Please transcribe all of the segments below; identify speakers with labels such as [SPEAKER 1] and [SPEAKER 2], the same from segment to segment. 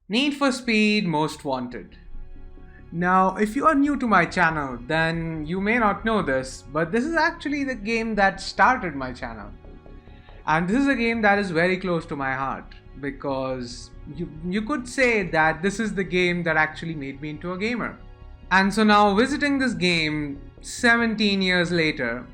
[SPEAKER 1] Need for Speed Most Wanted. Now, if you are new to my channel, then you may not know this, but this is actually the game that started my channel. And this is a game that is very close to my heart because you could say that this is the game that actually made me into a gamer. And so now visiting this game 17 years later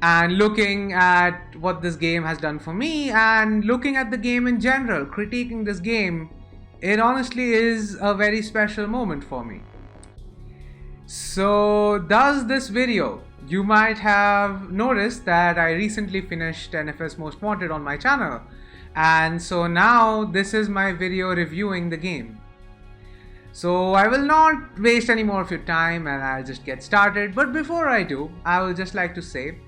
[SPEAKER 1] and looking at what this game has done for me and looking at the game in general, critiquing this game, it honestly is a very special moment for me. So thus this video, you might have noticed that I recently finished NFS Most Wanted on my channel, and so now this is my video reviewing the game. So I will not waste any more of your time and I'll just get started. But before I do, I will just like to say,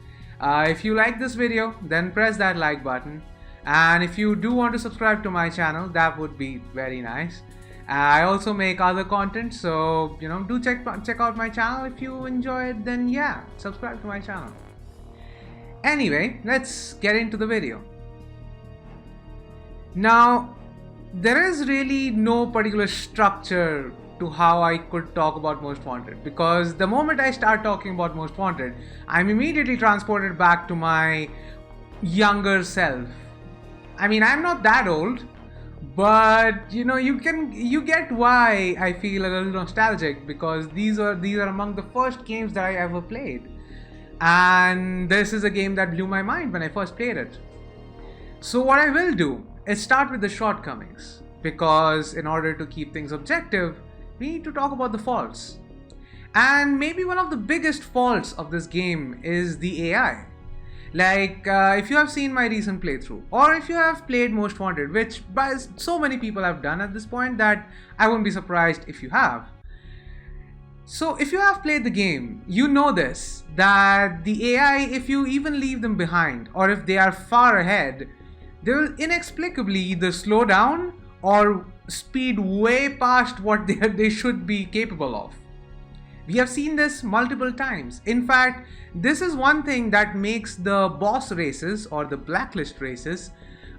[SPEAKER 1] if you like this video, then press that like button. And if you do want to subscribe to my channel, that would be very nice. I also make other content, so do check out my channel. If you enjoy it, then yeah, subscribe to my channel. Anyway, let's get into the video. Now, there is really no particular structure to how I could talk about Most Wanted, because the moment I start talking about Most Wanted, I'm immediately transported back to my younger self. I mean, I'm not that old, but you get why I feel a little nostalgic, because these are among the first games that I ever played, and this is a game that blew my mind when I first played it. So what I will do is start with the shortcomings, because in order to keep things objective, we need to talk about the faults. And maybe one of the biggest faults of this game is the AI. Like, if you have seen my recent playthrough, or if you have played Most Wanted, which by so many people have done at this point that I won't be surprised if you have. So if you have played the game, you know this, that the AI, if you even leave them behind, or if they are far ahead, they will inexplicably either slow down or speed way past what they should be capable of. We have seen this multiple times. In fact, this is one thing that makes the boss races or the Blacklist races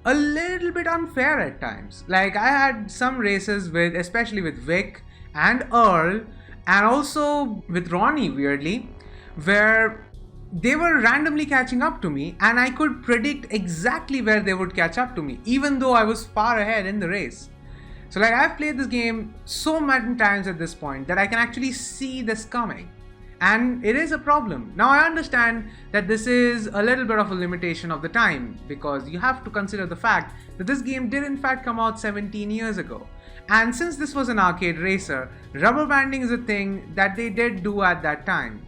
[SPEAKER 1] a little bit unfair at times. Like, I had some races especially with Vic and Earl, and also with Ronnie, weirdly, where they were randomly catching up to me and I could predict exactly where they would catch up to me, even though I was far ahead in the race. So like, I've played this game so many times at this point that I can actually see this coming. And it is a problem. Now I understand that this is a little bit of a limitation of the time, because you have to consider the fact that this game did in fact come out 17 years ago. And since this was an arcade racer, rubber banding is a thing that they did do at that time.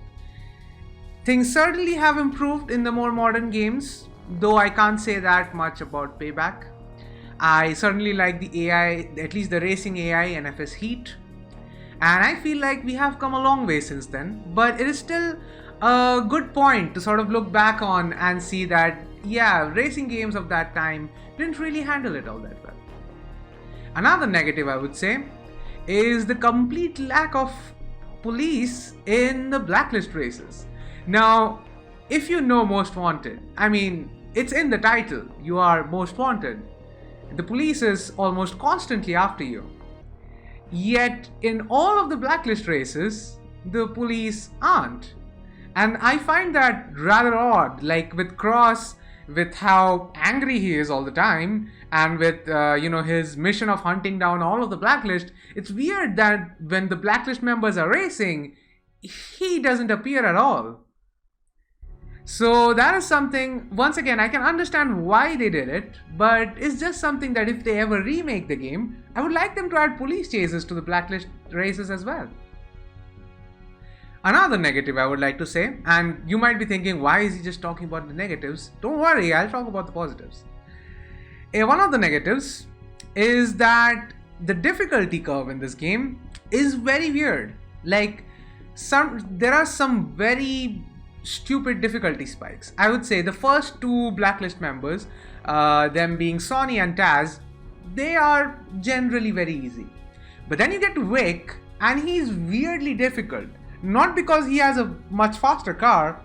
[SPEAKER 1] Things certainly have improved in the more modern games, though I can't say that much about Payback. I certainly like the AI, at least the racing AI, NFS Heat, and I feel like we have come a long way since then, but it is still a good point to sort of look back on and see that, yeah, racing games of that time didn't really handle it all that well. Another negative, I would say, is the complete lack of police in the Blacklist races. Now, if you know Most Wanted, I mean, it's in the title, you are Most Wanted. The police is almost constantly after you. Yet, in all of the Blacklist races, the police aren't. And I find that rather odd, like with Cross, with how angry he is all the time, and with his mission of hunting down all of the Blacklist. It's weird that when the Blacklist members are racing, he doesn't appear at all. So that is something, once again, I can understand why they did it, but it's just something that if they ever remake the game, I would like them to add police chases to the Blacklist races as well. Another negative I would like to say, and you might be thinking, why is he just talking about the negatives? Don't worry, I'll talk about the positives. One of the negatives is that the difficulty curve in this game is very weird. Like, there are some very stupid difficulty spikes. I would say the first two Blacklist members, them being Sonny and Kaze, they are generally very easy. But then you get to Vic, and he's weirdly difficult. Not because he has a much faster car,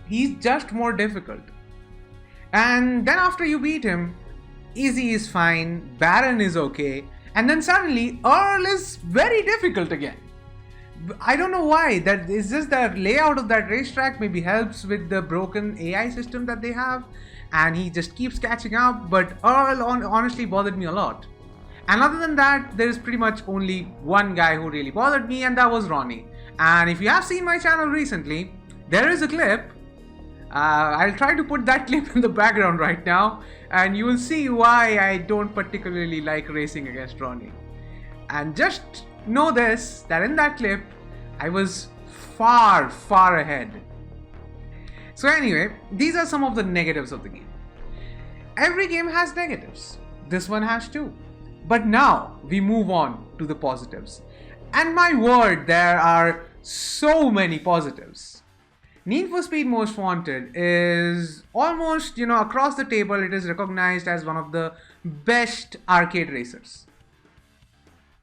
[SPEAKER 1] he's just more difficult. And then after you beat him, Izzy is fine, Baron is okay, and then suddenly Earl is very difficult again. I don't know why. That is just the layout of that racetrack maybe helps with the broken AI system that they have, and he just keeps catching up. But Earl honestly bothered me a lot. And other than that, there is pretty much only one guy who really bothered me, and that was Ronnie. And if you have seen my channel recently, there is a clip. I'll try to put that clip in the background right now, and you will see why I don't particularly like racing against Ronnie. And just know this, that in that clip, I was far ahead. So anyway, these are some of the negatives of the game. Every game has negatives. This one has too. But now we move on to the positives. And my word, there are so many positives. Need for Speed Most Wanted is almost, across the table, it is recognized as one of the best arcade racers.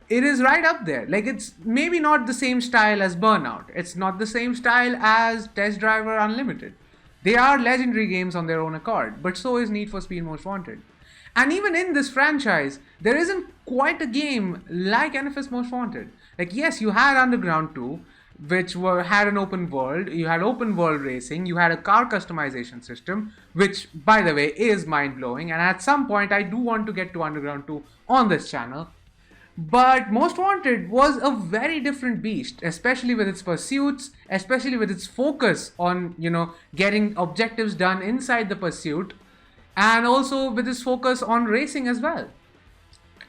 [SPEAKER 1] It is right up there. Like, it's maybe not the same style as Burnout. It's not the same style as Test Driver Unlimited. They are legendary games on their own accord, but so is Need for Speed Most Wanted. And even in this franchise, there isn't quite a game like NFS Most Wanted. Like, yes, you had Underground 2, which had an open world. You had open world racing. You had a car customization system, which, by the way, is mind-blowing. And at some point, I do want to get to Underground 2 on this channel. But Most Wanted was a very different beast, especially with its pursuits, especially with its focus on, getting objectives done inside the pursuit, and also with its focus on racing as well.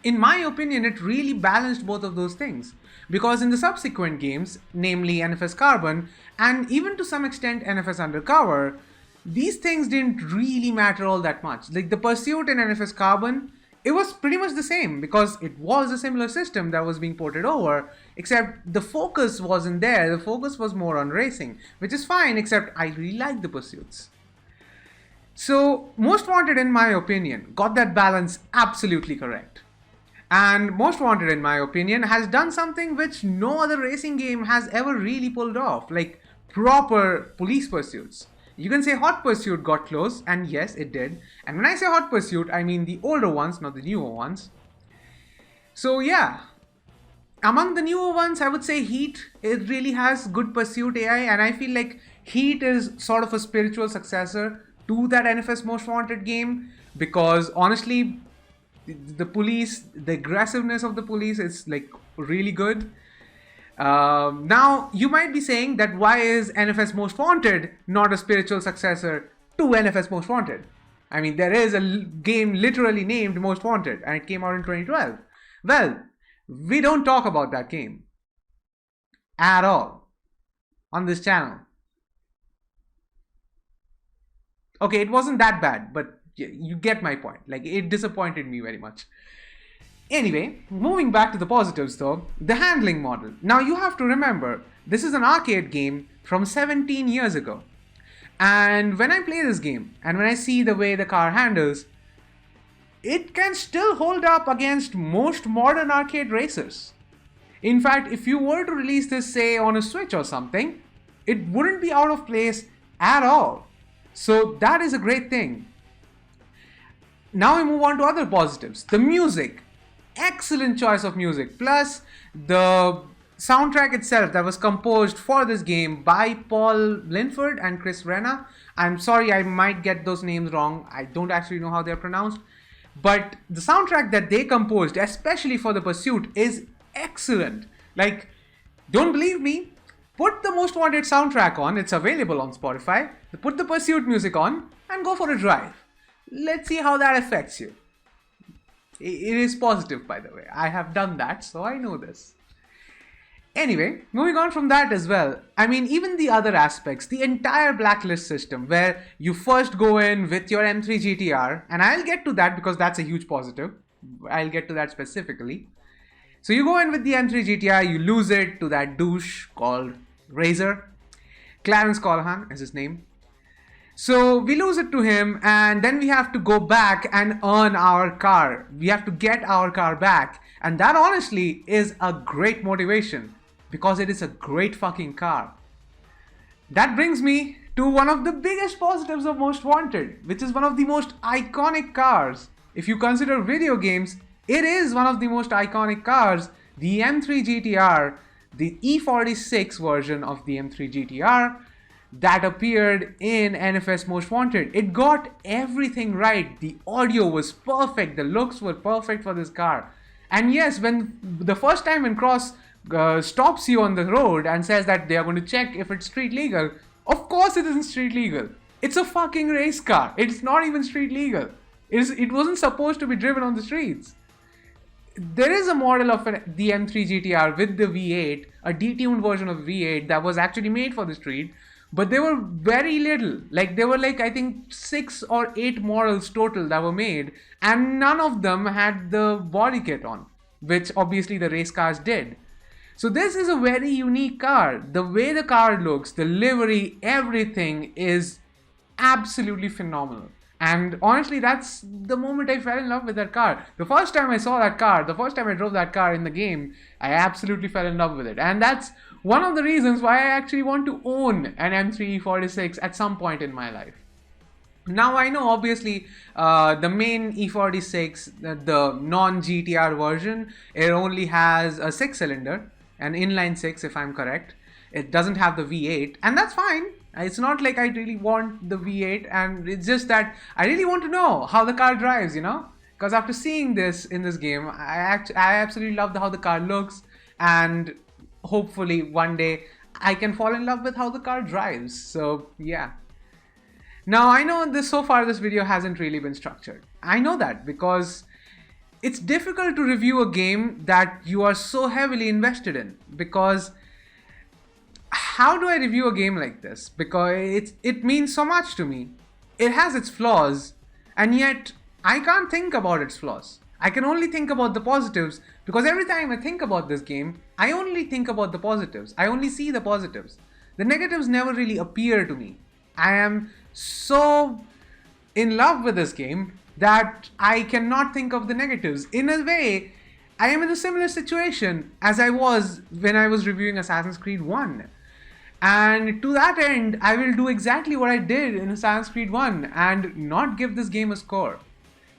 [SPEAKER 1] In my opinion, it really balanced both of those things, because in the subsequent games, namely NFS Carbon, and even to some extent NFS Undercover, these things didn't really matter all that much. Like the pursuit in NFS Carbon, it was pretty much the same because it was a similar system that was being ported over, except the focus wasn't there. The focus was more on racing, which is fine, except I really like the pursuits. So Most Wanted, in my opinion, got that balance absolutely correct. And Most Wanted, in my opinion, has done something which no other racing game has ever really pulled off, like proper police pursuits. You can say Hot Pursuit got close, and yes, it did. And when I say Hot Pursuit, I mean the older ones, not the newer ones. So yeah, among the newer ones, I would say Heat, it really has good pursuit AI, and I feel like Heat is sort of a spiritual successor to that NFS Most Wanted game, because honestly, the police, the aggressiveness of the police is like really good. Now, you might be saying that why is NFS Most Wanted not a spiritual successor to NFS Most Wanted? I mean, there is a game literally named Most Wanted, and it came out in 2012. Well, we don't talk about that game at all on this channel. Okay, it wasn't that bad, but you get my point. Like, it disappointed me very much. Anyway, moving back to the positives though, the handling model. Now you have to remember, this is an arcade game from 17 years ago. And when I play this game, and when I see the way the car handles, it can still hold up against most modern arcade racers. In fact, if you were to release this, say, on a Switch or something, it wouldn't be out of place at all. So that is a great thing. Now we move on to other positives. The music. Excellent choice of music. Plus, the soundtrack itself that was composed for this game by Paul Linford and Chris Renna. I'm sorry, I might get those names wrong. I don't actually know how they're pronounced. But the soundtrack that they composed, especially for the pursuit, is excellent. Like, don't believe me? Put the Most Wanted soundtrack on. It's available on Spotify. Put the pursuit music on and go for a drive. Let's see how that affects you. It is positive, by the way. I have done that, so I know this. Anyway, moving on from that as well. I mean, even the other aspects, the entire Blacklist system, where you first go in with your M3 GTR, and I'll get to that because that's a huge positive. I'll get to that specifically. So you go in with the M3 GTR, you lose it to that douche called Razor. Clarence Callahan is his name. So we lose it to him, and then we have to go back and earn our car. We have to get our car back. And that honestly is a great motivation because it is a great fucking car. That brings me to one of the biggest positives of Most Wanted, which is one of the most iconic cars if you consider video games, it is one of the most iconic cars. The M3 GTR, the E46 version of the M3 GTR that appeared in NFS Most Wanted. It got everything right. The audio was perfect. The looks were perfect for this car. And yes, when the first time when Cross stops you on the road and says that they are going to check if it's street legal, of course it isn't street legal. It's a fucking race car. It's not even street legal. It wasn't supposed to be driven on the streets. There is a model of the M3 GTR with the V8, a detuned version of V8 that was actually made for the street, but they were very little. Like, there were like, I think 6 or 8 models total that were made, and none of them had the body kit on, which obviously the race cars did. So this is a very unique car. The way the car looks, the livery, everything is absolutely phenomenal. And honestly, that's the moment I fell in love with that car. The first time I saw that car, the first time I drove that car in the game, I absolutely fell in love with it. And that's one of the reasons why I actually want to own an M3 E46 at some point in my life. Now I know obviously the main E46, the non-GTR version, it only has a 6-cylinder, an inline 6 if I'm correct. It doesn't have the V8, and that's fine. It's not like I really want the V8, and it's just that I really want to know how the car drives, you know? Because after seeing this in this game, I absolutely love how the car looks, and hopefully one day I can fall in love with how the car drives. So yeah. Now I know so far this video hasn't really been structured. I know that because it's difficult to review a game that you are so heavily invested in, because how do I review a game like this? Because it means so much to me. It has its flaws, and yet I can't think about its flaws. I can only think about the positives, because every time I think about this game, I only think about the positives. I only see the positives. The negatives never really appear to me. I am so in love with this game that I cannot think of the negatives. In a way, I am in a similar situation as I was when I was reviewing Assassin's Creed 1. And to that end, I will do exactly what I did in Assassin's Creed 1 and not give this game a score.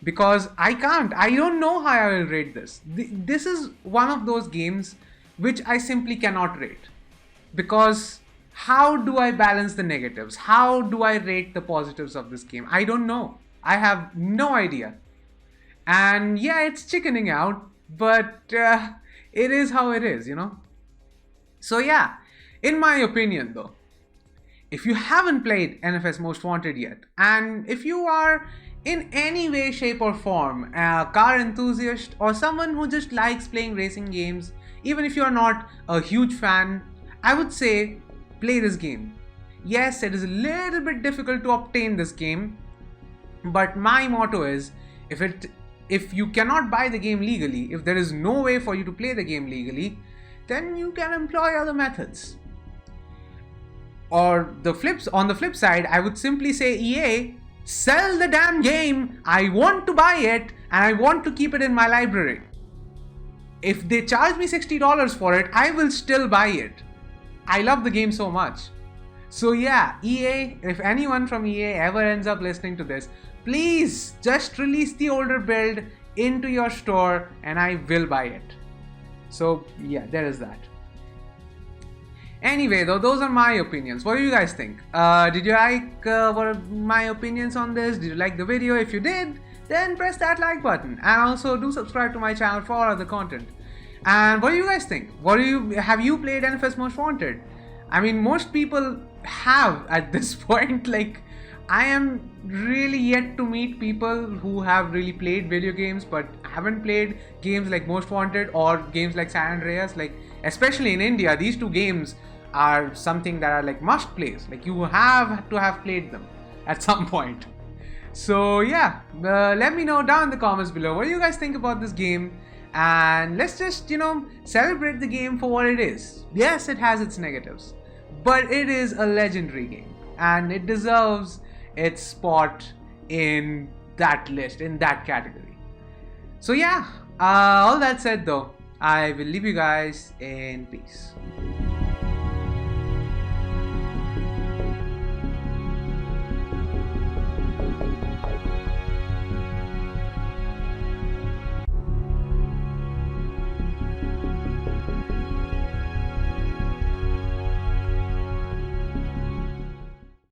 [SPEAKER 1] Because I can't. I don't know how I will rate this. This is one of those games which I simply cannot rate. Because how do I balance the negatives? How do I rate the positives of this game? I don't know. I have no idea. And yeah, it's chickening out, but it is how it is, you know? So yeah. In my opinion though, if you haven't played NFS Most Wanted yet, and if you are in any way, shape or form a car enthusiast or someone who just likes playing racing games, even if you are not a huge fan, I would say play this game. Yes, it is a little bit difficult to obtain this game, but my motto is, if you cannot buy the game legally, if there is no way for you to play the game legally, then you can employ other methods. Or on the flip side, I would simply say, EA, sell the damn game. I want to buy it and I want to keep it in my library. If they charge me $60 for it, I will still buy it. I love the game so much. So yeah, EA, if anyone from EA ever ends up listening to this, please just release the older build into your store and I will buy it. So yeah, there is that. Anyway though, those are my opinions. What do you guys think? Did you like my opinions on this? Did you like the video? If you did, then press that like button. And also do subscribe to my channel for other content. And what do you guys think? Have you played NFS Most Wanted? I mean, most people have at this point. Like, I am really yet to meet people who have really played video games but haven't played games like Most Wanted or games like San Andreas. Like, especially in India, these two games are something that are like must plays. Like, you have to have played them at some point. So yeah, let me know down in the comments below what do you guys think about this game, and let's just, you know, celebrate the game for what it is. Yes, it has its negatives, but it is a legendary game and it deserves its spot in that list, in that category. So yeah, all that said though, I will leave you guys in peace.